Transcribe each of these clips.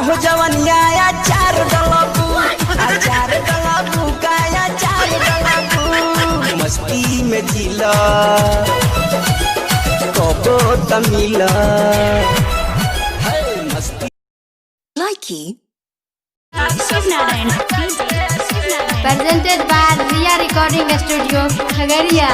हो जवनिया अचार डलबू का अचार डलबू मस्ती में जिला कबो तमिला मस्ती Likey presented by Ria Recording Studio, Khagaria.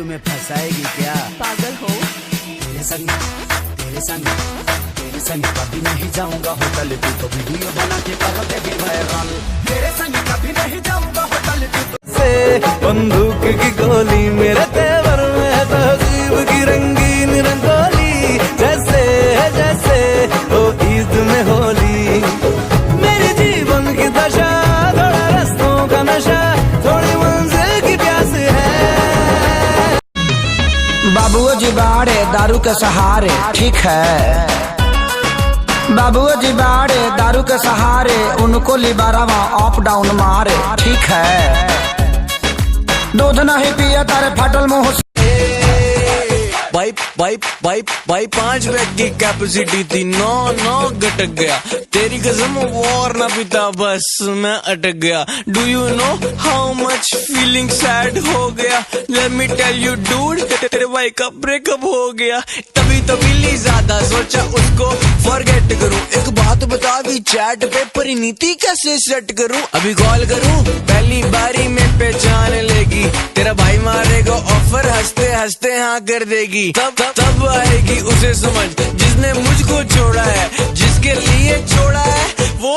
में फंसाएगी क्या पागल हो तेरे संग कभी नहीं जाऊंगा होटल तू तो वीडियो बना के कर देगी वायरल तेरे संग कभी नहीं जाऊंगा होटल तू से बंदूक की गोली मेरे तेवर में तहजीब की रंगीन रंगोली जैसे जैसे ओ ईद में होली मेरे जीवन की दशा थोड़ा रस्तों का नशा थोड़ी मंजिल की प्यास है बाबुओ जी बाड़े दारू के सहारे ठीक है बाबुओ जी बाड़े दारू के सहारे उनको लिबारावा अप डाउन मारे ठीक है दूध नहीं पिया तारे फाटल मुंह भाई 5 बैग की कैपेसिटी थी 9 घटक गया तेरी कसम और ना पीता बस मैं अटक गया do you know how much feeling sad हो गया let me tell you dude तेरे भाई का ब्रेकअप हो गया तभी तो मिली ज्यादा सोचा उसको फॉरगेट करूं एक बात बता दी चैट पे परिणीति कैसे सेट करूं अभी कॉल करूं पहली बारी में पहचान लेगी तेरा भाई मारेगा ऑफर हंसते हंसते हाँ कर देगी तब आएगी उसे समझ जिसने मुझको छोड़ा है जिसके लिए छोड़ा है वो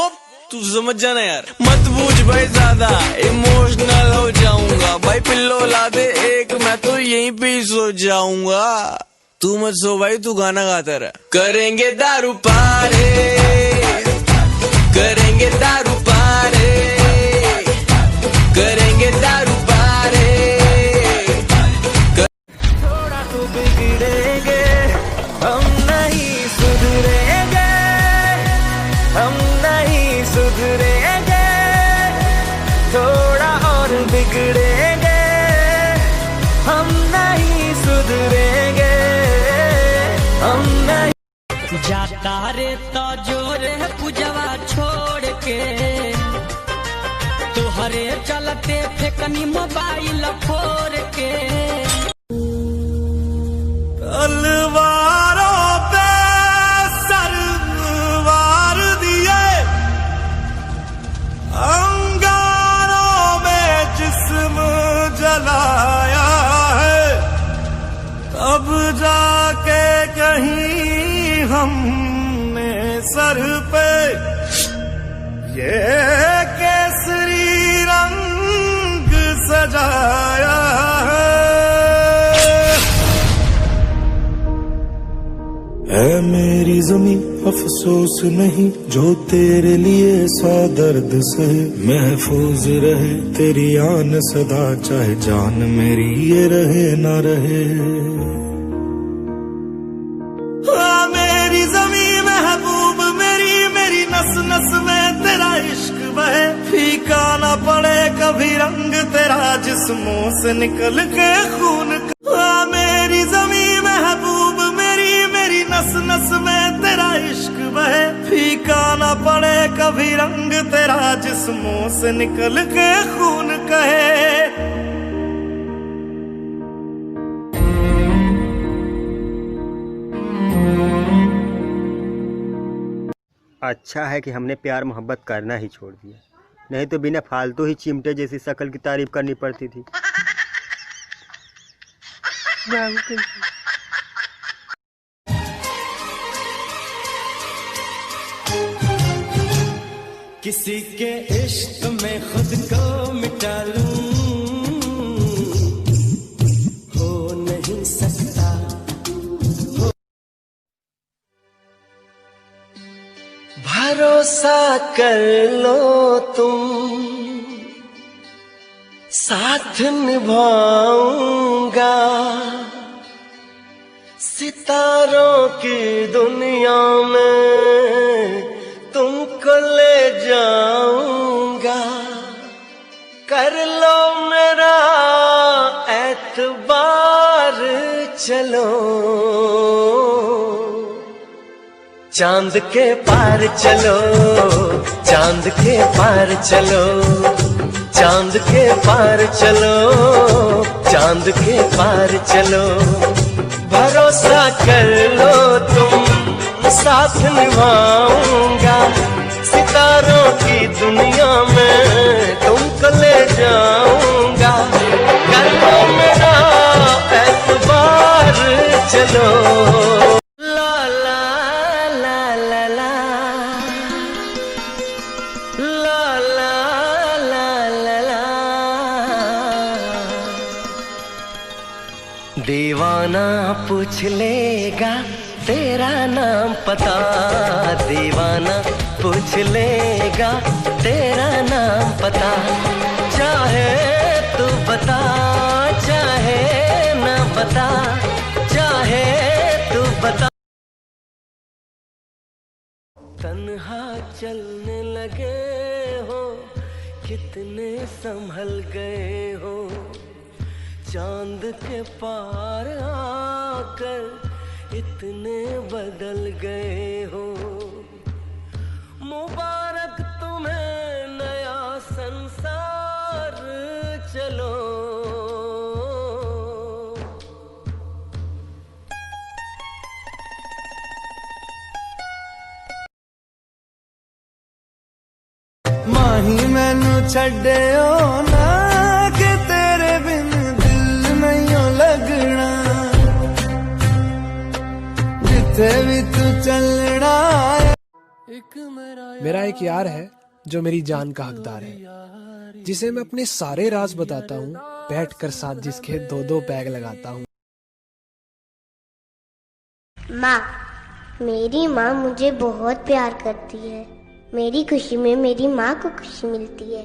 तू समझ जाना यार मत पूछ भाई ज्यादा इमोशनल हो जाऊंगा भाई पिल्लो ला दे एक मैं तो यहीं पे ही सो जाऊंगा तू मत सो भाई तू गाना गाता रहा करेंगे दारू पारे करेंगे दारू पारे करेंगे दारू पारे थोड़ा तो बिगड़ेंगे हम नहीं सुधरेंगे हम नहीं सुधरेंगे थोड़ा और बिगड़ेंगे हम नहीं सुधरेंगे हम नहीं जाता रे तो जोरे पूजवा छोड़ के तुहरे चलते फेकनी मोबाइल फोड़ के तलवारों पे सरवार दिए अंगारों में जिस्म जलाया है तब जाके कहीं हमने सर पे ये केसरी रंग सजाया है मेरी जमीं अफसोस नहीं जो तेरे लिए 100 दर्द से महफूज रहे तेरी आन सदा चाहे जान मेरी ये रहे ना रहे मेरी जमीं महबूब मेरी नस नस में तेरा इश्क बहे फीका ना पड़े कभी रंग तेरा जिस्मों से निकल के खून मेरी जमीं महबूब मेरी नस नस में तेरा इश्क बहे फीका ना पड़े कभी रंग तेरा जिस्मों से निकल के खून कहे। अच्छा है कि हमने प्यार मोहब्बत करना ही छोड़ दिया, नहीं तो बिना फालतू ही चिमटे जैसी शक्ल की तारीफ करनी पड़ती थी। किसी के इश्क में खुद को मिटा लूं, हो नहीं सकता। भरोसा कर लो तुम, साथ निभाऊंगा, सितारों की दुनिया में तुमको ले जाऊंगा। कर लो मेरा एतबार, चलो चांद के पार चलो, चांद के पार चलो, चांद के पार चलो, चांद के पार चलो। भरोसा कर लो तुम, साथ निभाऊंगा, सितारों की दुनिया में तुमको ले जाऊंगा। कर लो मेरा एतबार, चलो। दीवाना पूछ लेगा तेरा नाम पता, दीवाना पूछ लेगा तेरा नाम पता। चाहे तू बता, चाहे ना बता, चाहे तू बता। तन्हा चलने लगे हो, कितने संभल गए हो, चांद के पार आकर इतने बदल गए हो। मुबारक तुम्हें नया संसार, चलो। माही मैनू छड्डियो ना, कि तेरे बिन दिल नहीं लगना, जिथे भी तू चलना। मेरा एक यार है जो मेरी जान का हकदार है, जिसे मैं अपने सारे राज बताता हूँ, बैठकर साथ जिसके 2-2 पैग लगाता हूँ। माँ, मेरी माँ मुझे बहुत प्यार करती है। मेरी खुशी में मेरी माँ को खुशी मिलती है।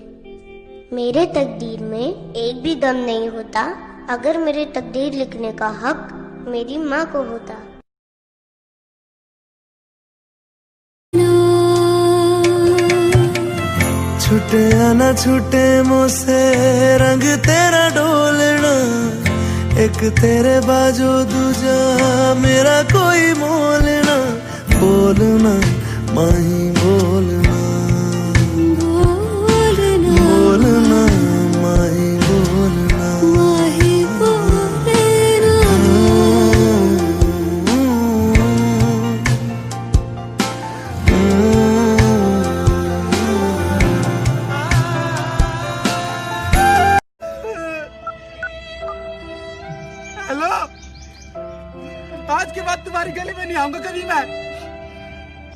मेरे तकदीर में एक भी दम नहीं होता अगर मेरे तकदीर लिखने का हक मेरी माँ को होता। छूटे ना छूटे मुझसे रंग तेरा डोलना, एक तेरे बाजू दूजा मेरा कोई मोलना। बोलना माही बोलना, बोलना माही बोलना, माही बोलना। हेलो, आज के बाद तुम्हारी गली में नहीं आऊंगा कभी मैं।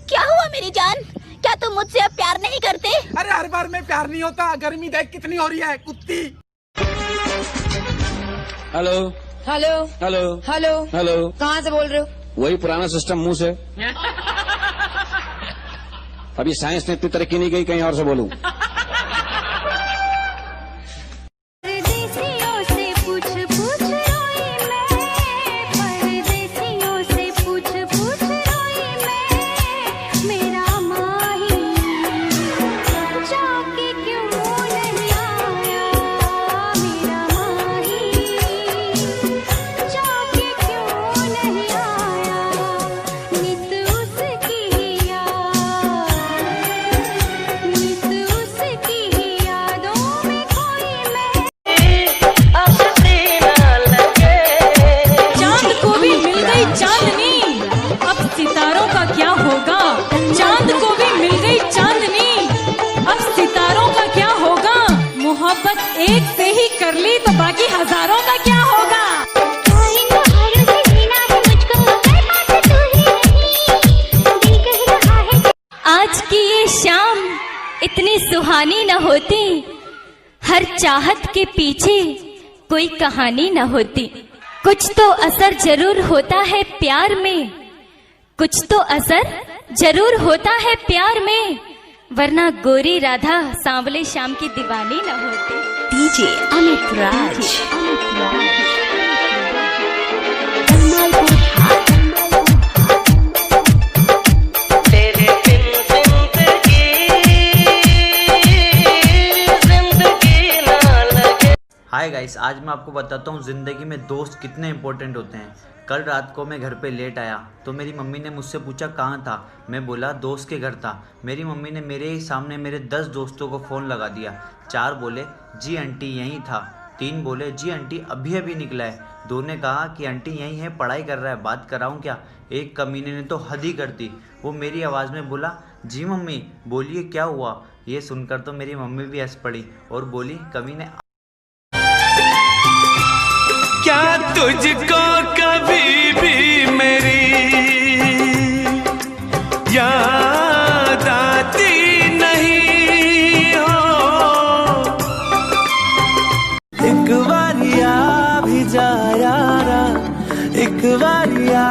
क्या हुआ मेरी जान, क्या तुम मुझसे अब प्यार नहीं करते? अरे हर बार में प्यार नहीं होता, गर्मी देख कितनी हो रही है कुत्ती। Hello hello hello hello hello, कहाँ से बोल रहे हो? वही पुराना सिस्टम मुंह से। अभी साइंस ने इतनी तरक्की नहीं की, कहीं और से बोलूं। तो बाकी हजारों का क्या होगा? आज की ये शाम इतनी सुहानी न होती, हर चाहत के पीछे कोई कहानी न होती। कुछ तो असर जरूर होता है प्यार में, कुछ तो असर जरूर होता है प्यार में, वरना गोरी राधा सांवले शाम की दीवानी न होती। DJ Amit Raj. Hi guys, आज मैं आपको बताता हूँ ज़िंदगी में दोस्त कितने इंपॉर्टेंट होते हैं। कल रात को मैं घर पे लेट आया तो मेरी मम्मी ने मुझसे पूछा कहाँ था। मैं बोला दोस्त के घर था। मेरी मम्मी ने मेरे ही सामने मेरे 10 दोस्तों को फ़ोन लगा दिया। 4 बोले जी आंटी यहीं था, 3 बोले जी आंटी अभी अभी निकला है, 2 ने कहा कि आंटी यहीं है पढ़ाई कर रहा है, बात कराऊँ क्या। एक कमीने ने तो हद ही कर दी, वो मेरी आवाज़ में बोला जी मम्मी बोलिए क्या हुआ। ये सुनकर तो मेरी मम्मी भी हंस पड़ी और बोली कमीने क्या तुझको कभी भी मेरी याद आती नहीं हो। एक बारिया भी जा यारा, एक बारिया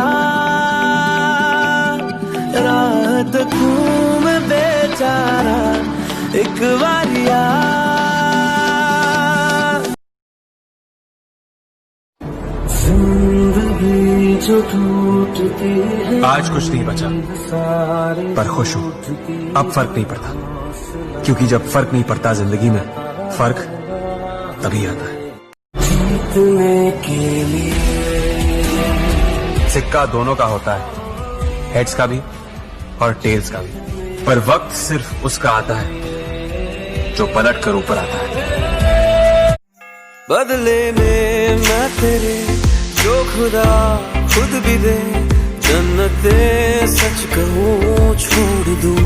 रात घूम बेचारा, एक बारिया जिंदगी जो टूटती है। आज कुछ नहीं बचा पर खुश हूँ। अब फर्क नहीं पड़ता, क्योंकि जब फर्क नहीं पड़ता जिंदगी में, फर्क तभी आता है। जीतने के लिए सिक्का दोनों का होता है, हेड्स का भी और टेल्स का भी, पर वक्त सिर्फ उसका आता है जो पलट कर ऊपर आता है। बदले में मैं तेरे जो खुदा खुद भी दे, जन्नते सच कहूँ छोड़ दूँ।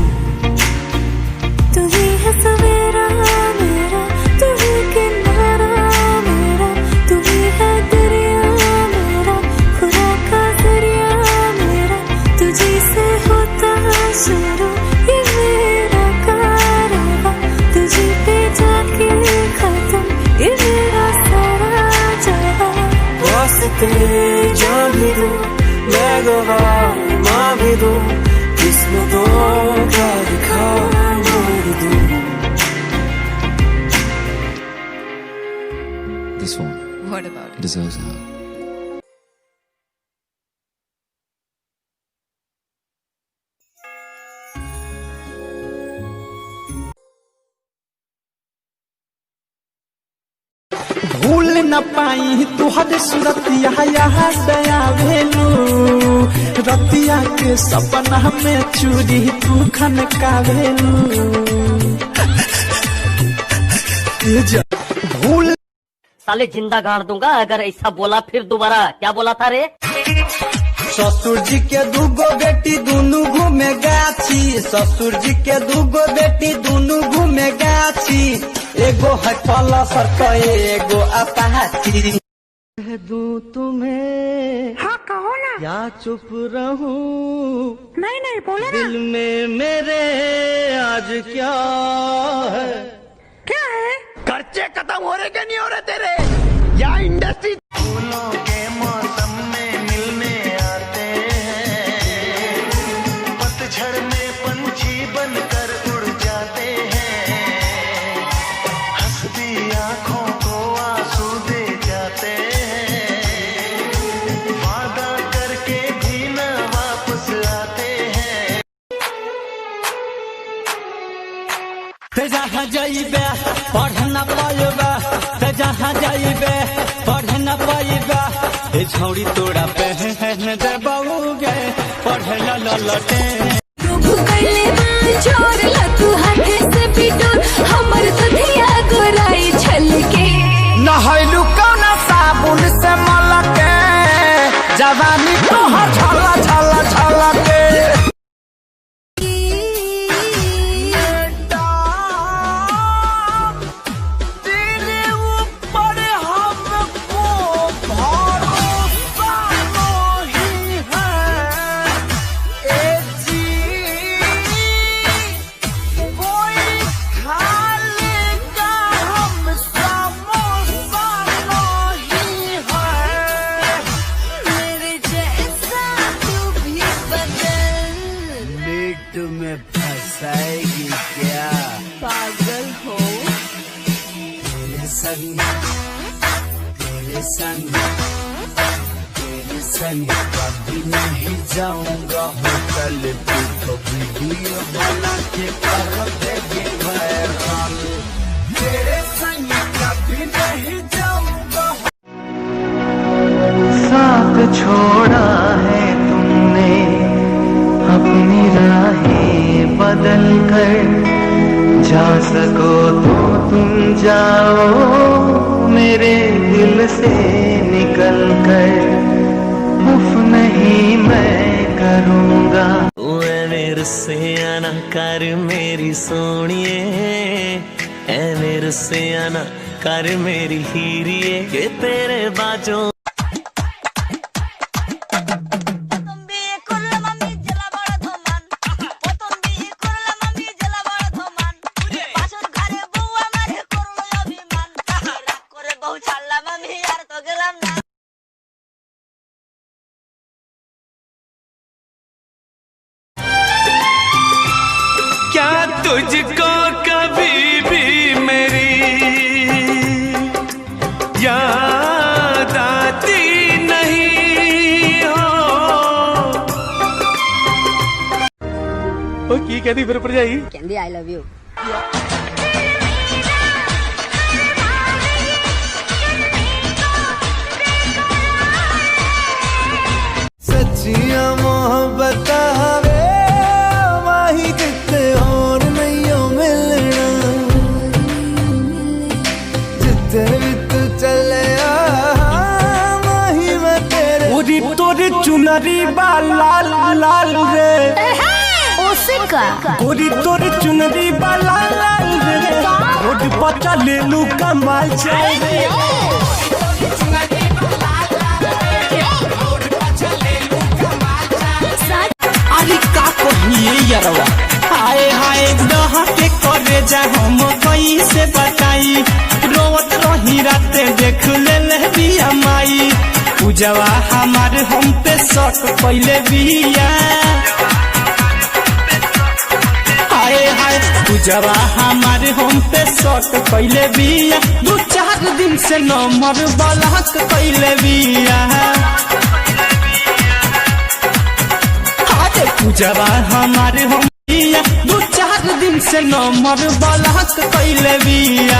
तू ही है सवेरा मेरा, तू ही किनारा मेरा, तू ही है दरिया मेरा, खुदा का दरिया मेरा, तुझी से होता शुरू ये मेरा कारवां, तुझी पे जाके खत्म ये मेरा सारा जहां। वास्ते जान भी दूं, मैं गवाह माँ भी दूं, किस्मतों का लिखा मोड़ दूं। This one. What about it? Deserves a hug. भूल न पाई तुहर सूरतिया यहाँ दया भेलू, रतिया के सपना में चूरी तू खनका भेलू। भूल साले जिंदा गाड़ दूंगा अगर ऐसा बोला फिर दोबारा। क्या बोला था रे? ससुर जी के 2 बेटी दोनों घूमे गाछी, ससुर जी के 2 बेटी दोनों घूमे गाछी, एगो है पल्सर तो एगो अपाची। कह दूं तुम्हें हाँ कहो ना, या चुप रहूं? नहीं नहीं बोले ना। दिल में मेरे आज क्या है? क्या है? खर्चे खत्म हो रहे के नहीं हो रहे तेरे, या इंडस्ट्री। फूलों के मौसम में मिलने आते हैं, पतझड़ में पंछी बनकर उड़ जाते हैं, हंसती आंखों को आंसू दे जाते हैं, वादा करके भी न वापस आते हैं। ते जहाँ जाइबे पढ़ न पाइबे, ते जहाँ जाइबे पढ़ न पाइबे, ए छौड़ी तोड़ा पहन दे बाबूगे पढ़े ला ललटे। भूखले मां छोड़ ला तू हाथे से पिटोर, हमर सधिया गोराई छलके। नहैलू कौना साबुन से मलके, जवानी तोहर छला छला छलके। तेरे ऊपर तेरे संग कभी नहीं जाऊंगा होटल पे तो वीडियो बना के कर देंगे वायरल तेरे संग कभी नहीं जाऊंगा। साथ छोड़ा है तुमने अपनी राहें बदल कर, जा सको तो तुम जाओ मेरे दिल से निकल कर, उफ नहीं मैं करूँगा। ओए मेरे से आना कर मेरी सोनिए, ऐ मेरे से आना कर मेरी हीरिए, के तेरे बाजों क्या तुझको कभी भी मेरी याद आती नहीं हो? ओ की कहती फिर पर जाई कहंदी आई लव यू। सच्चियां मोहब्बत वे माही किते और नहीं मिलना, जिते भी तू चले माही मैं तेरे पूरी तोरी चुनरी बा लाल लाल रे, उसका पूरी तोरी चुनरी बा लाल लाल रे, रोड पर चले लू कमाल चाहिए। अरे का कहिए यारवा, हाय हाय दहा के करे जा हम कैसे बताई, रोवत रही राते देख ले बिया माई, पूजवा हमार हम पे शक पहले बिया, हाय हाय पूजवा हमार हम पे शक पहले बिया, 2-4 दिन से नंबर ब्लॉक पहले बिया, पूजवा हमारे हम बिया 2-4 दिन से नंबर ब्लॉक कैले बिया,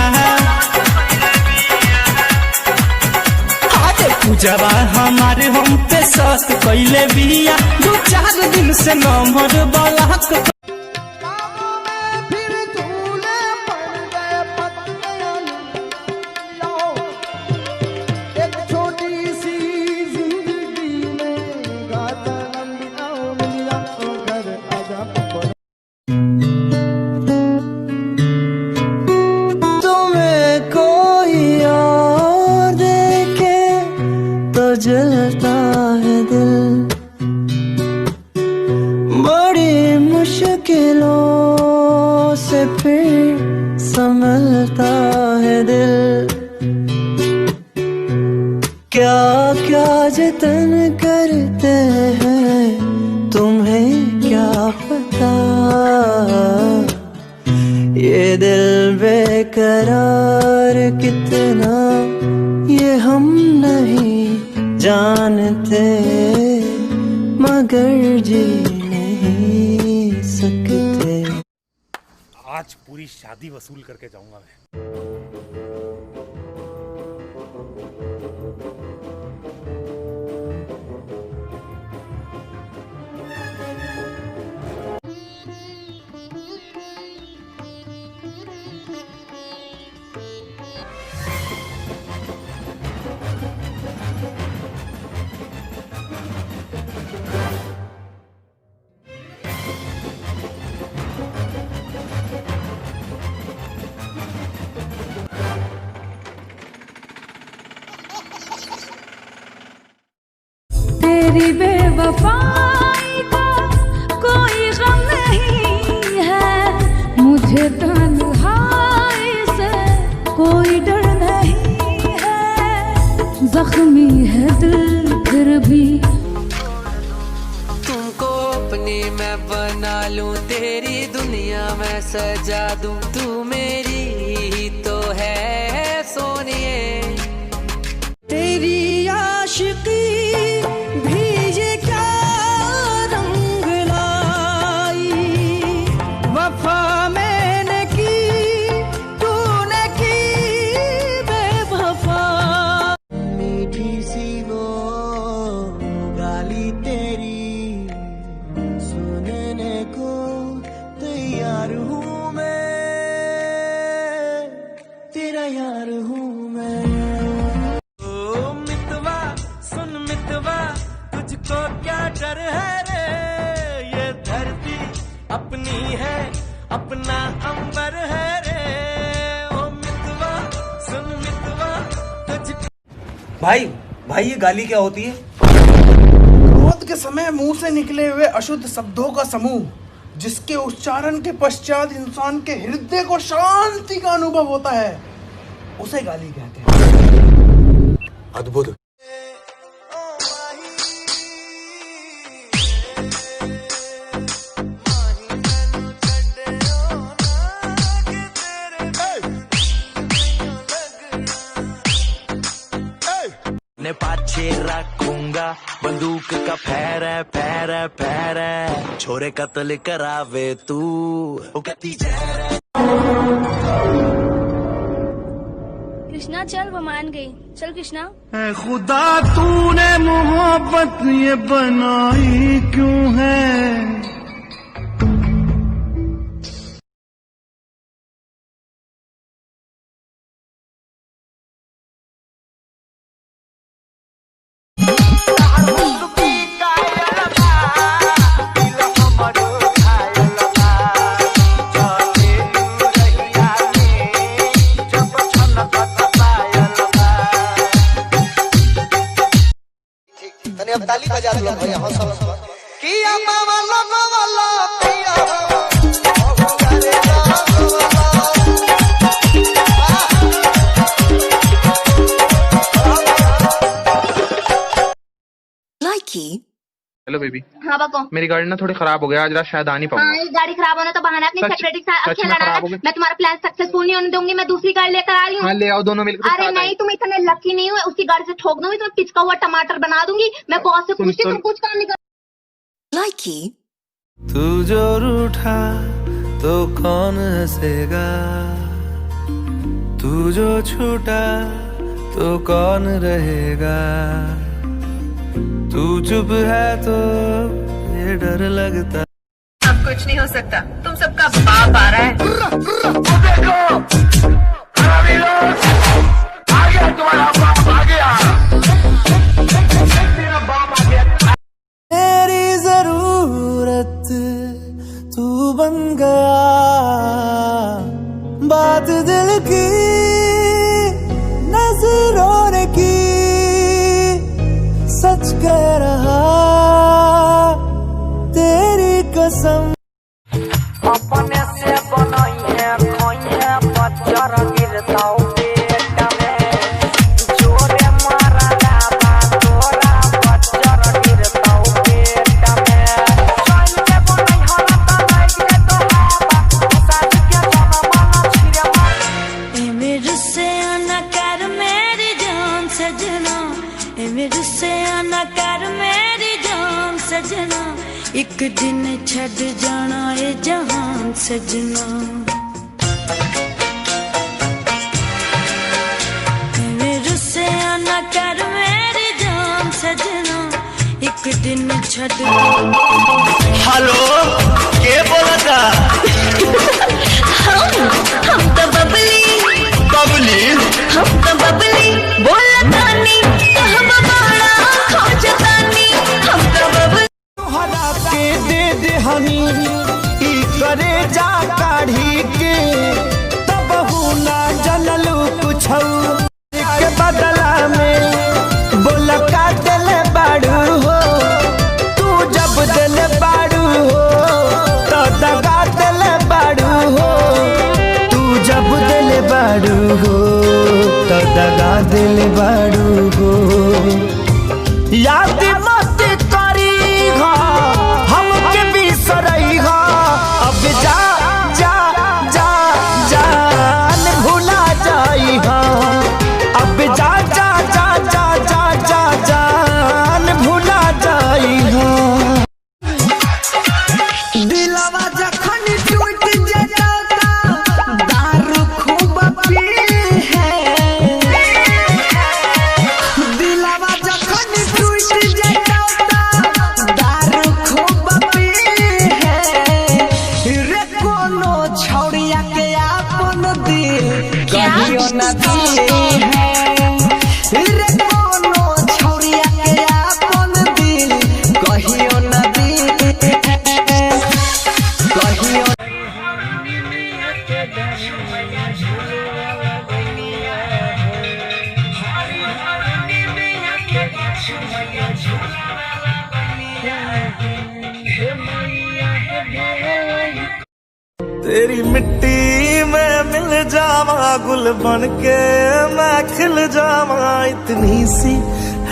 पूजवा हमारे हम पे शक कैले बिया, 2-4 दिन से नंबर ब्लॉक। जलता है दिल बड़ी मुश्किलों से फिर संभलता है दिल, क्या क्या जतन करते हैं तुम्हें क्या पता, ये दिल बेकरार कितना ये हम नहीं जानते, मगर जी नहीं सकते। आज पूरी शादी वसूल करके जाऊंगा मैं। तेरी बेवफाई का कोई गम नहीं है, मुझे तन्हाई से कोई डर नहीं है, जख्मी है दिल फिर भी तुमको अपनी मैं बना लूं, तेरी दुनिया में सजा दूं, तू मेरी ही तो है सोनिए। भाई भाई ये गाली क्या होती है? क्रोध के समय मुंह से निकले हुए अशुद्ध शब्दों का समूह, जिसके उच्चारण के पश्चात इंसान के हृदय को शांति का अनुभव होता है, उसे गाली कहते हैं। अद्भुत। ने पाछे रखूंगा बंदूक का फैर है छोरे कत्ल करावे तू कृष्णा चल, वो मान गई। चल कृष्णा। है खुदा तूने मोहब्बत ये बनाई क्यों है? अब ताली बजा दो भैया हौसला किया मामा लोगो वाला पिया लाइकी। Hello baby. हाँ बाको। मेरी गाड़ी ना थोड़ी खराब हो गया, आज रात शायद आ नहीं पाऊंगा। हाँ, गाड़ी खराब होना तो बहाना, अपनी सेक्रेटरी के साथ खेलना है। मैं तुम्हारा प्लान सक्सेसफुल नहीं होने दूंगी, मैं दूसरी गाड़ी लेकर आ रही हूँ। हाँ ले आओ, दोनों मिलकर। अरे नहीं, तुम इतने लकी नहीं हुए, उसकी गाड़ी से ठोक दूंगी, तुम्हें पिचका हुआ टमाटर बना दूंगी। मैं बॉस से पूछती हूँ, तुम कुछ काम नहीं कर। लाइकी। तू जो रूठा तो कौन हंसेगा, तू जो छूटा तो कौन रहेगा, तू चुप है तो ये डर लगता। अब कुछ नहीं हो सकता, तुम सबका बाप आ रहा है। आ गया तुम्हारा बाप, आ गया तेरी जरूरत तू बन गया, बात दिल की नजरों ने की, सच कह रहा तेरी कसम। अपने से बनाई है खोइया पत्थर गिरता पेट में, जोरे मारा लाला तोरा पत्थर गिरता पेट में। चल के बनाई हरता लाइक रे तो हावा साथ के जाना माना छिरे मार। ए मेरे से आना कर मेरी जान सजना, ए मेरे से आना कर मेरी जान सजना, एक दिन छड़ जाना ए जहान सजना। मेरे से आना कर मेरी जान सजना, एक दिन छड़। हेलो, के बोला था? हम तो बबली बबली, हम तो बबली बोला तानी, तो हम बड़ा खोजतानी, हम तो बबली। हरा के दे दे हनी ई करे जा काढ़ी के, तब ना जनलू कुछौ के बदला में बोला का दिल बाड़ू हो, तू जब दिल बाड़ू हो तो दगा दिल बाड़ू हो, तू जब दिल बाड़ू हो तो दगा दिल बाड़ू हो। याद मत करी हमके बिसरई हो, अब जा जा जा जान भुला जाई हो, अब जा जा जा जा जा जा जान भुला जाई हो। दिलवा जखन टूट जाता दारू खूब पी है, तेरी मिट्टी में मिल जावा गुल बन के मैं खिल जावा, इतनी सी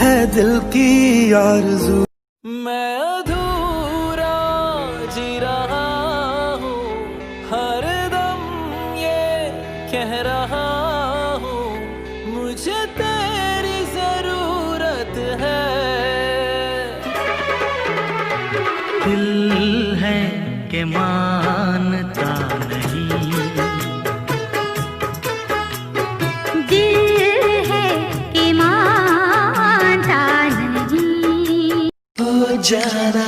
है दिल की आरज़ू। मैं अधूरा जी रहा हूँ, हर दम ये कह रहा हूँ, मुझे तेरी जरूरत है। दिल है कि मानता नहीं, दिल है कि मानता नहीं। हो जाना,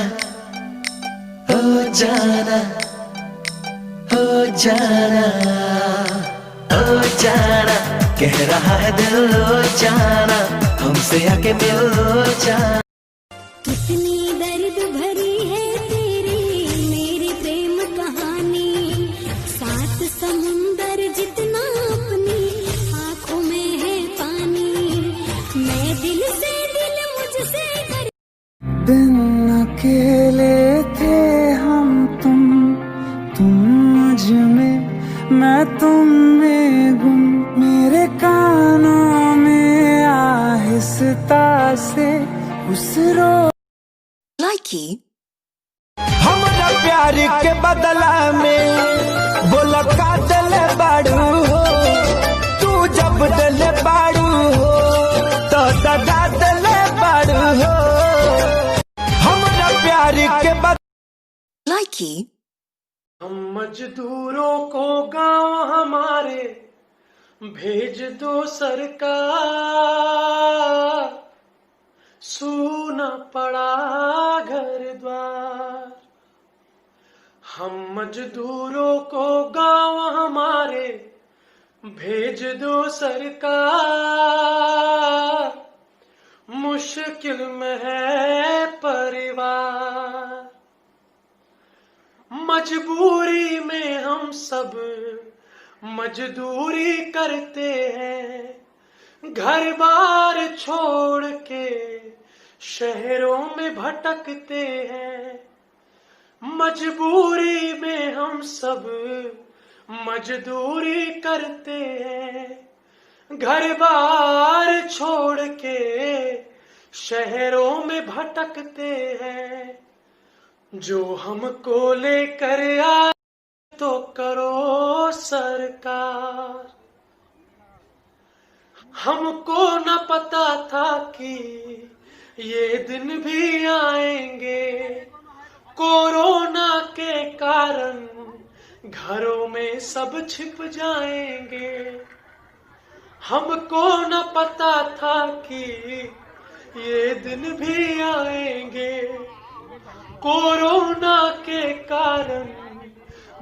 हो जाना, हो जाना, हो जाना, कह रहा है दिल हो जाना, हमसे आके मिल जाना। कितनी दर्द भरी है तेरी मेरी प्रेम कहानी, सात समुंदर जितना अपनी आंखों में है पानी, मैं दिल से दिल मुझसे कर। दिन अकेले थे हम तुम मुझ में, मैं तुम में गुम, मेरे कानों में आहिस्ता से उस रो Likey. हमारा प्यार के बदला में बोला का दिल बाड़ू हो, तू जब दिल बाड़ू हो तो दगा दिल बाड़ू हो। हमारा प्यार के बदला Likey. हम मजदूरों को गांव हमारे भेज दो सरकार, सूना पड़ा घर द्वार। हम मजदूरों को गांव हमारे भेज दो सरकार, मुश्किल में है परिवार। मजबूरी में हम सब मजदूरी करते हैं, घर बार छोड़ के शहरों में भटकते हैं। मजबूरी में हम सब मजदूरी करते हैं, घर बार छोड़ के शहरों में भटकते हैं। जो हमको लेकर आए तो करो सरकार, हमको न पता था कि ये दिन भी आएंगे। कोरोना के कारण घरों में सब छिप जाएंगे, हमको न पता था कि ये दिन भी आएंगे। कोरोना के कारण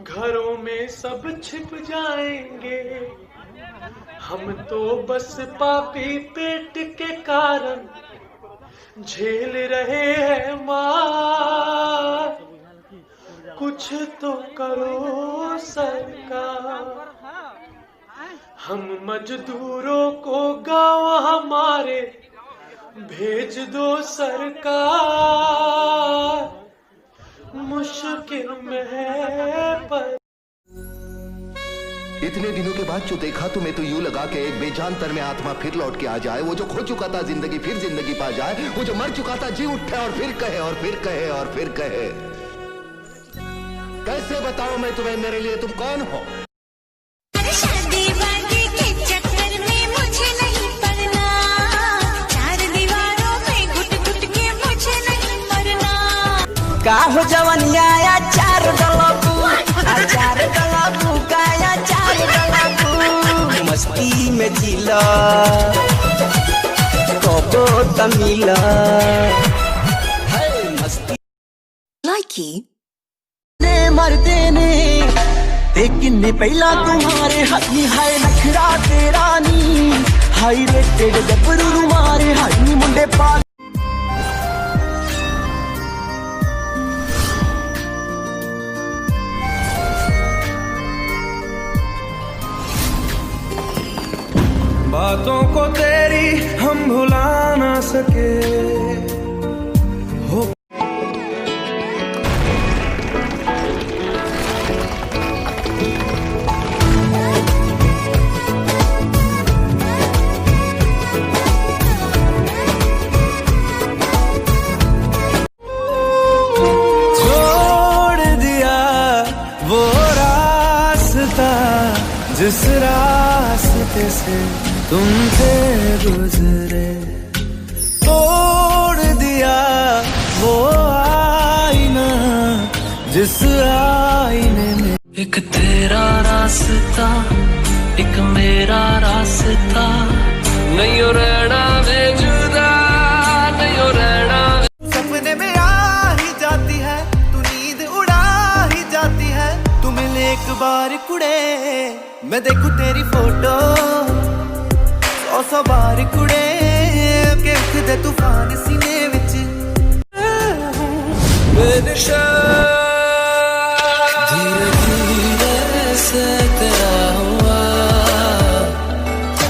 घरों में सब छिप जाएंगे, हम तो बस पापी पेट के कारण झेल रहे हैं मार। कुछ तो करो सरकार, हम मजदूरों को गांव हमारे भेज दो सरकार, मुश्किल में है पर। इतने दिनों के बाद जो देखा तुम्हें तो यूं लगा कि एक बेजान तर में आत्मा फिर लौट के आ जाए। वो जो खो चुका था जिंदगी फिर जिंदगी पा जाए, वो जो मर चुका था जी उठे और फिर कहे और फिर कहे और फिर कहे। कैसे बताऊं मैं तुम्हें मेरे लिए तुम कौन हो? काहो जवनिया अचार डलबू, अचार डलबू का अचार डलबू। मस्ती में जिला कोको तमिला है मस्ती। Likey. ने मरदे ने ते किन्ने पहला तुम्हारे हाथी हाय नखरा तेरा नी, हाय रेटेड गबरू मारे हाय मुंडे पा। बातों को तेरी हम भुला ना सके, जिस रास्ते से तुम थे गुजरे, तोड़ दिया वो आईना जिस आईने में। एक तेरा रास्ता एक मेरा रास्ता, नहीं हो रहना में जुदा, नहीं हो रहना। सपने में आ ही जाती है तू, नींद उड़ा ही जाती है तू, मिले एक बार कुड़े मैं देखूं तेरी फोटो, 100 बार कुड़े के उठदे तूफान सीने विच। बेनिशा धीरे धीरे से तेरा हुआ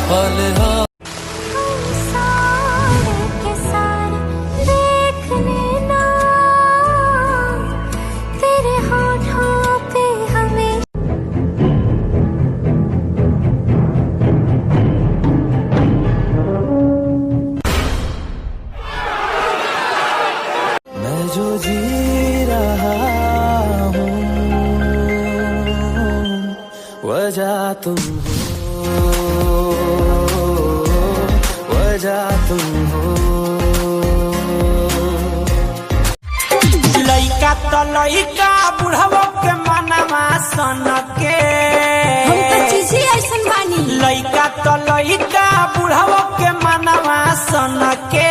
हाल हा। जो जी रहा हूँ वजह तुम हो, वजह तुम हो। लइका तो लइका बुढ़वा के मनवा सन के, हम तो चीज ही ऐसन बानी। लइका तो लइका बुढ़वा के मनवा सन के।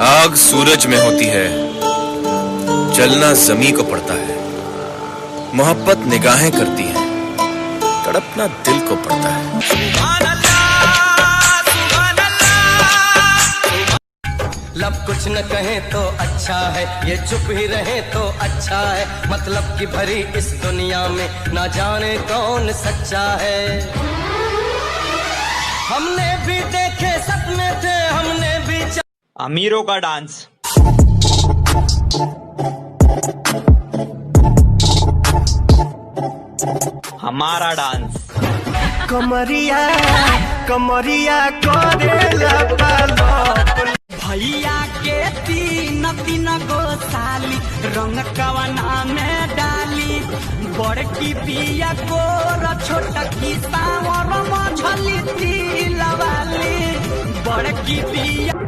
आग सूरज में होती है, जलना जमी को पड़ता है, मोहब्बत निगाहें करती है, तड़पना दिल को पड़ता है। लब कुछ न कहे तो अच्छा है, ये चुप ही रहे तो अच्छा है, मतलब की भरी इस दुनिया में ना जाने कौन सच्चा है। हमने भी देखे सपने थे, हमने भी अमीरों का डांस। हमारा डांस। कमरिया कमरिया करेला पालो। भैया के तीन तीन गो साली रंग कवना में डाली, बड़की बिया गोर छोटकी सावर मछली तिलवाली, बड़की बिया।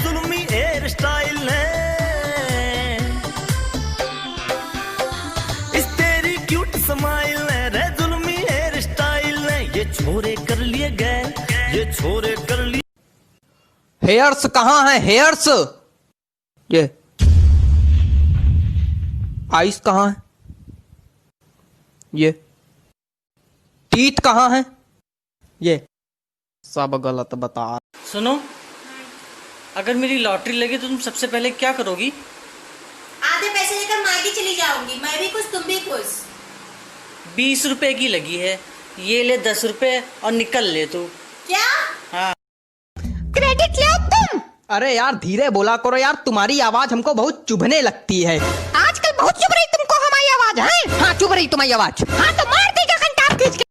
जुल्मी हेयर स्टाइल ने इस तेरी क्यूट स्माइल ने, रे जुल्मी हेयर स्टाइल ने, ये छोरे कर लिए गए, ये छोरे कर लिए। हेयर्स कहाँ है हेयर्स? ये आइस कहाँ है? ये टीथ कहाँ है? ये सब गलत बता। सुनो, अगर मेरी लॉटरी लगे तो तुम सबसे पहले क्या करोगी? आधे पैसे लेकर मायके चली जाऊंगी, मैं भी खुश तुम भी खुश। 20 रुपए की लगी है, ये ले 10 रुपए और निकल ले तू। क्या? हाँ। क्रेडिट ले तुम। अरे यार धीरे बोला करो यार, तुम्हारी आवाज हमको बहुत चुभने लगती है। आजकल बहुत चुभ रही तुमको हमारी आवाज है? हाँ चुभ रही तुम्हारी आवाज। हाँ तो मार देगा घंटा खींच के।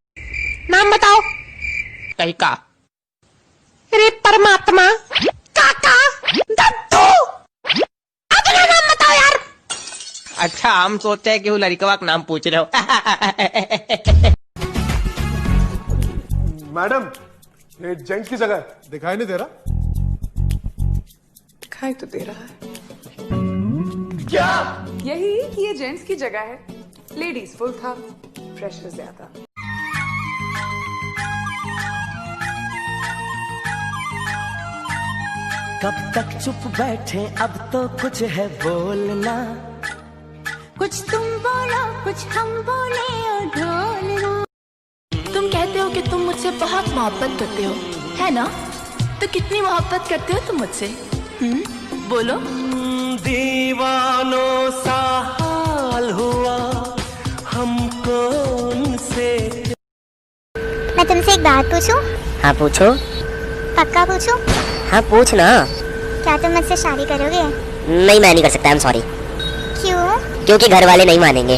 नाम बताओ। कहीं का? अरे परमात्मा, काका, दद्दू, अपना नाम बताओ यार। अच्छा हम सोचते हैं कि वो लड़का का नाम पूछ रहे हो। मैडम ये जेंट्स की जगह है, दिखाई नहीं दे रहा? दिखाई तो दे रहा है। क्या? यही कि ये जेंट्स की जगह है, लेडीज फुल था, प्रेशर ज्यादा। कब तक चुप बैठे, अब तो कुछ है बोलना। कुछ तुम बोलो कुछ हम बोले और ढोलना। तुम कहते हो कि तुम मुझसे बहुत मोहब्बत करते हो, है ना? तो कितनी मोहब्बत करते हो तुम मुझसे? बोलो। दीवानों सा हाल हुआ हमको उनसे। मैं तुमसे एक बात पूछूं? हाँ पूछो। पक्का पूछूं? हाँ पूछ ना। क्या तुम मुझसे शादी करोगे? नहीं, मैं नहीं कर सकता, आई एम सॉरी। क्यों? क्योंकि घर वाले नहीं मानेंगे।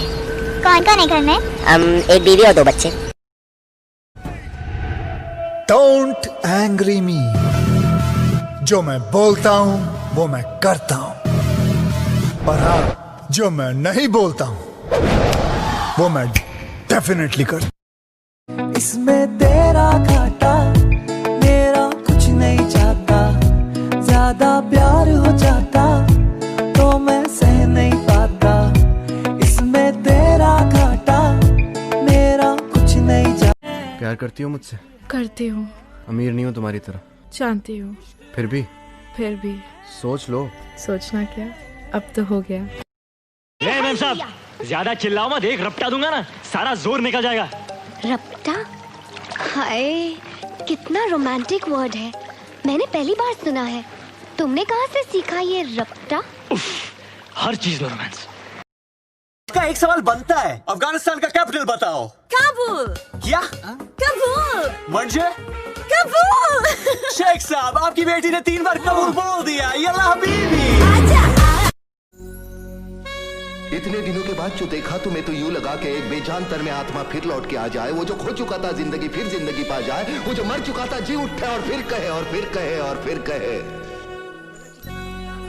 कौन कौन है घर में? एक बीवी और 2 बच्चे। डोंट एंग्री मी। जो मैं बोलता हूँ वो मैं करता हूँ, और हाँ, जो मैं नहीं बोलता हूँ वो मैं डेफिनेटली करता। इसमें तेरा घाटा, मेरा कुछ नहीं जाता। ज्यादा प्यार हो जाता तो मैं सह नहीं पाता। इसमें तेरा घाटा, मेरा कुछ नहीं जाता। प्यार करती हो मुझसे? करती हूँ। अमीर नहीं हूँ तुम्हारी तरह, जानती हूँ। फिर भी सोच लो। सोचना क्या, अब तो हो गया। मैम साहब, ज्यादा चिल्लाओ मत, एक रपटा दूंगा ना, सारा जोर निकल जाएगा। रपटा? हाय, कितना रोमांटिक वर्ड है, मैंने पहली बार सुना है। तुमने कहाँ से सीखा ये रपटा? हर चीज में रोमांस। का एक सवाल बनता है, अफगानिस्तान का कैपिटल बताओ। काबुल। क्या? कबूल। मर्जे? कबूल। शेख साहब, आपकी बेटी ने 3 बार कबूल बोल दिया। यल्ला हबीबी। इतने दिनों के बाद जो देखा तुम्हें तो यूं लगा कि एक बेजान तर में आत्मा फिर लौट के आ जाए। वो जो खो चुका था जिंदगी फिर जिंदगी पा जाए। वो जो मर चुका था जी उठे और फिर कहे और फिर कहे और फिर कहे।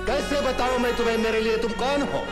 कैसे बताऊं मैं तुम्हें मेरे लिए तुम कौन हो?